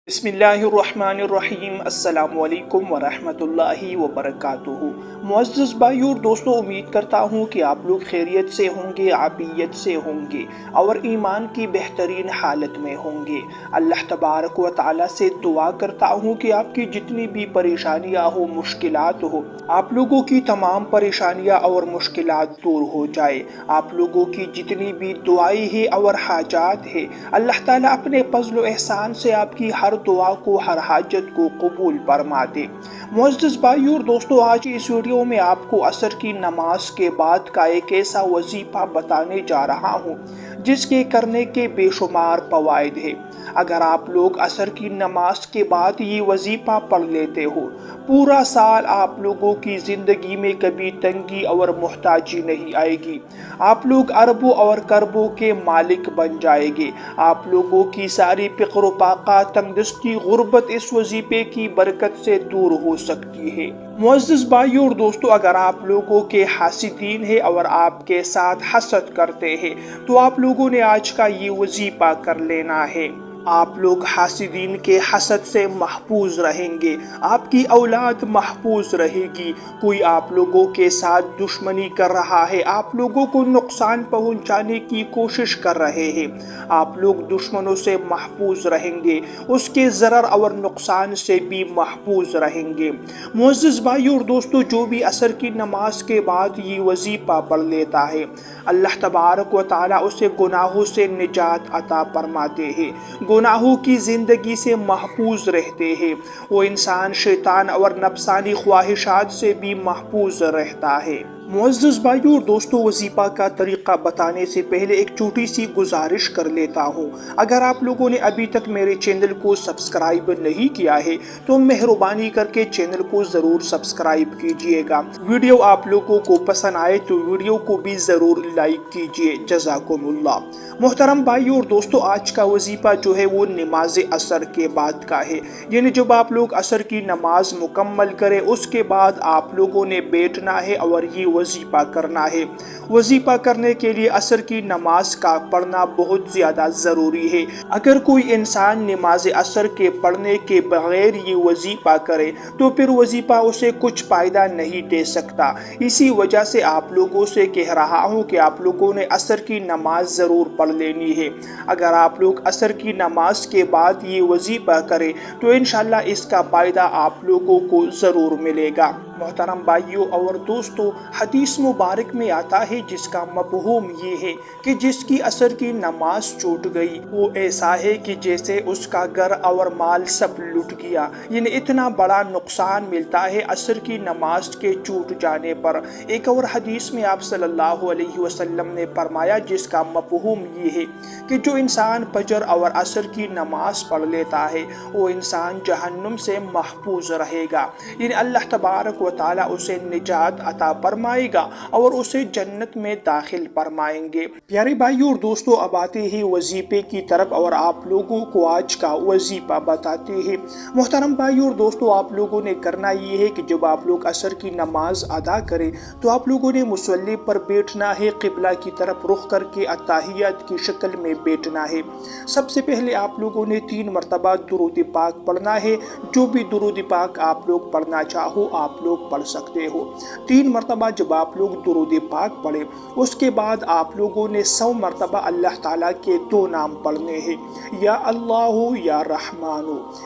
بسم اللہ الرحمن الرحیم۔ السلام علیکم ورحمۃ اللہ وبرکاتہ۔ معزز بھائیو اور دوستو، امید کرتا ہوں کہ آپ لوگ خیریت سے ہوں گے، عافیت سے ہوں گے اور ایمان کی بہترین حالت میں ہوں گے۔ اللہ تبارک و تعالیٰ سے دعا کرتا ہوں کہ آپ کی جتنی بھی پریشانیاں ہو، مشکلات ہو، آپ لوگوں کی تمام پریشانیاں اور مشکلات دور ہو جائے۔ آپ لوگوں کی جتنی بھی دعائیں ہیں اور حاجات ہیں، اللہ تعالیٰ اپنے فضل و احسان سے آپ کی ہر دعا کو، ہر حاجت کو قبول فرما دے۔ معزز بھائیو اور دوستو، آج اس ویڈیو میں آپ کو عصر کی نماز کے بعد کا ایک ایسا وظیفہ بتانے جا رہا ہوں جس کے کرنے کے بے شمار فوائد ہیں۔ اگر آپ لوگ عصر کی نماز کے بعد یہ وظیفہ پڑھ لیتے ہو، پورا سال آپ لوگوں کی زندگی میں کبھی تنگی اور محتاجی نہیں آئے گی۔ آپ لوگ اربوں اور کربوں کے مالک بن جائے گے۔ آپ لوگوں کی ساری فقر و فاقہ، تنگدستی، غربت اس وظیفے کی برکت سے دور ہو سکتی ہے۔ معزز بھائیو اور دوستو، اگر آپ لوگوں کے حاسدین ہیں اور آپ کے ساتھ حسد کرتے ہیں تو آپ لوگوں نے آج کا یہ وظیفہ کر لینا ہے۔ آپ لوگ حاسدین کے حسد سے محفوظ رہیں گے، آپ کی اولاد محفوظ رہے گی۔ کوئی آپ لوگوں کے ساتھ دشمنی کر رہا ہے، آپ لوگوں کو نقصان پہنچانے کی کوشش کر رہے ہیں، آپ لوگ دشمنوں سے محفوظ رہیں گے، اس کے ضرر اور نقصان سے بھی محفوظ رہیں گے۔ معزز بھائیو اور دوستو، جو بھی عصر کی نماز کے بعد یہ وظیفہ پڑھ لیتا ہے، اللہ تبارک و تعالیٰ اسے گناہوں سے نجات عطا فرماتے ہیں، گناہوں کی زندگی سے محفوظ رہتے ہیں۔ وہ انسان شیطان اور نفسانی خواہشات سے بھی محفوظ رہتا ہے۔ معزز بھائیو اور دوستو، وظیفہ کا طریقہ بتانے سے پہلے ایک چھوٹی سی گزارش کر لیتا ہوں۔ اگر آپ لوگوں نے ابھی تک میرے چینل کو سبسکرائب نہیں کیا ہے تو مہربانی کر کے چینل کو ضرور سبسکرائب کیجئے گا۔ ویڈیو آپ لوگوں کو پسند آئے تو ویڈیو کو بھی ضرور لائک کیجئے، جزاکم اللہ۔ محترم بھائیو اور دوستو، آج کا وظیفہ جو ہے وہ نماز عصر کے بعد کا ہے، یعنی جب آپ لوگ عصر کی نماز مکمل کریں اس کے بعد آپ لوگوں نے بیٹھنا ہے اور یہ وظیفہ کرنا ہے۔ وظیفہ کرنے کے لیے عصر کی نماز کا پڑھنا بہت زیادہ ضروری ہے۔ اگر کوئی انسان نماز عصر کے پڑھنے کے بغیر یہ وظیفہ کرے تو پھر وظیفہ اسے کچھ فائدہ نہیں دے سکتا۔ اسی وجہ سے آپ لوگوں سے کہہ رہا ہوں کہ آپ لوگوں نے عصر کی نماز ضرور پڑھ لینی ہے۔ اگر آپ لوگ عصر کی نماز کے بعد یہ وظیفہ کریں تو انشاءاللہ اس کا فائدہ آپ لوگوں کو ضرور ملے گا۔ محترم بھائیو اور دوستو، حدیث مبارک میں آتا ہے جس کا مفہوم یہ ہے کہ جس کی عصر کی نماز چھوٹ گئی وہ ایسا ہے کہ جیسے اس کا گھر اور مال سب لٹ گیا، یعنی اتنا بڑا نقصان ملتا ہے عصر کی نماز کے چھوٹ جانے پر۔ ایک اور حدیث میں آپ صلی اللہ علیہ وسلم نے فرمایا جس کا مفہوم یہ ہے کہ جو انسان فجر اور عصر کی نماز پڑھ لیتا ہے وہ انسان جہنم سے محفوظ رہے گا، یعنی اللہ تبارک و تعالیٰ اسے نجات عطا فرمائے گا اور اسے جنت میں داخل فرمائیں گے۔ پیارے بھائیو اور دوستو، اب آتے ہیں وظیفے کی طرف اور آپ لوگوں کو آج کا وظیفہ بتاتے ہیں۔ محترم بھائیو اور دوستو، آپ لوگوں نے کرنا یہ ہے کہ جب آپ لوگ عصر کی نماز ادا کریں تو آپ لوگوں نے مصلی پر بیٹھنا ہے، قبلہ کی طرف رخ کر کے اتحیات کی شکل میں بیٹھنا ہے۔ سب سے پہلے آپ لوگوں نے 3 مرتبہ درود پاک پڑھنا ہے۔ جو بھی درود پاک آپ لوگ پڑھنا چاہو آپ لوگ پڑھ سکتے ہو۔ 3 مرتبہ جب آپ لوگ درود پاک پڑھیں اس کے بعد آپ لوگوں نے 100 مرتبہ اللہ تعالیٰ کے 2 نام پڑھنے ہیں، یا اللہ یا رحمان،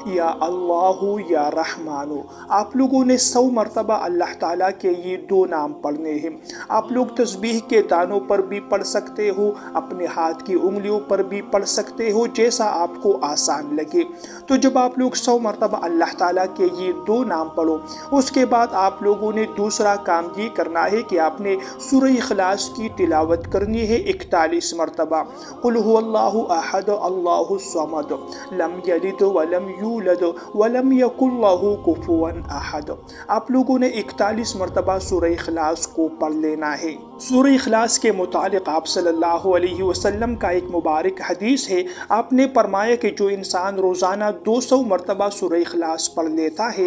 یا اللہ یا رحمان۔ آپ لوگوں نے 100 مرتبہ اللہ تعالیٰ کے یہ 2 نام پڑھنے ہیں۔ آپ لوگ تسبیح کے دانوں پر بھی پڑھ سکتے ہو، اپنے ہاتھ کی انگلیوں پر بھی پڑھ سکتے ہو، جیسا آپ کو آسان لگے۔ تو جب آپ لوگ 100 مرتبہ اللہ تعالیٰ کے یہ 2 نام پڑھو اس کے بعد آپ لوگوں نے دوسرا کام یہ کرنا ہے کہ آپ نے سورہ اخلاص کی تلاوت کرنی ہے 41 مرتبہ۔ قل هو اللہ احد اللہ الصمد لم یلد ولم یولد ولم یکن لہ کفوا احد۔ آپ لوگوں نے 41 مرتبہ سورہ اخلاص کو پڑھ لینا ہے۔ سورہ اخلاص کے متعلق آپ صلی اللہ علیہ وسلم کا ایک مبارک حدیث ہے، آپ نے فرمایا کہ جو انسان روزانہ 200 مرتبہ سورہ اخلاص پڑھ لیتا ہے